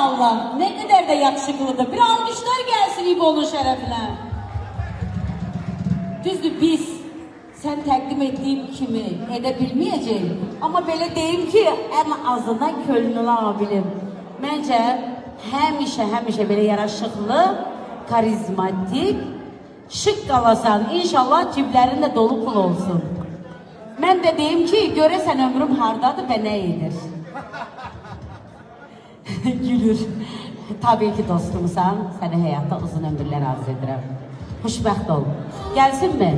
maşallah. Ne kadar da yakışıklıdır. Bir alkışlar gelsin İbo'nun şerefine. Düzdür biz sen təqdim etdiyim kimi edə bilməyəcəyim. Amma belə deyim ki, ən azından könlünü ala bilim. Məncə həmişə belə yaraşıqlı, karizmatik, şık qalasan. İnşallah ciblərin də dolu pul olsun. Mən də deyim ki, görəsən ömrüm hardadır və nə edir? Gülür. Tabii ki dostumsan, səni həyatda uzun ömürlər arz edirəm. Xoşbəxt ol. Gəlsin mi?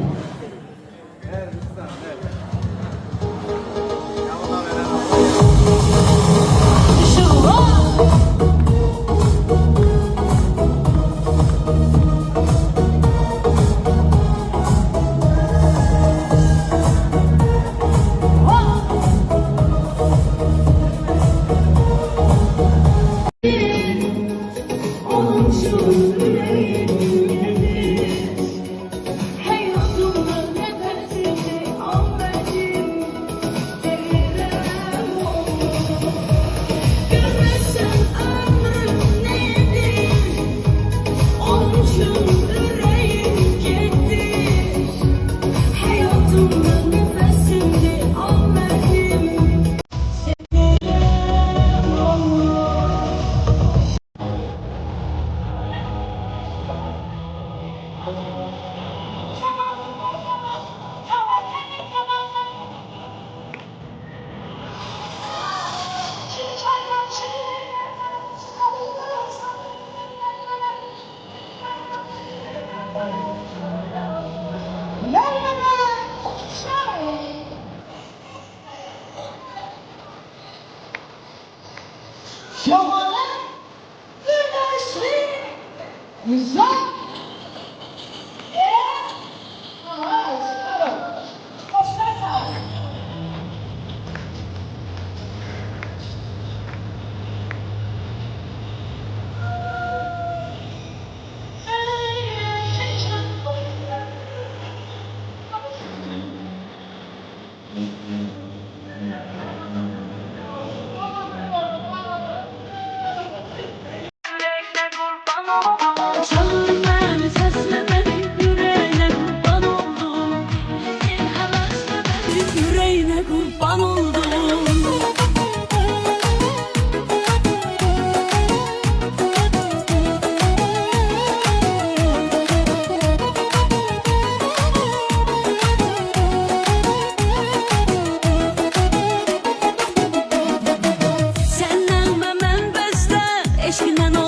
Senden ben besle eşkinden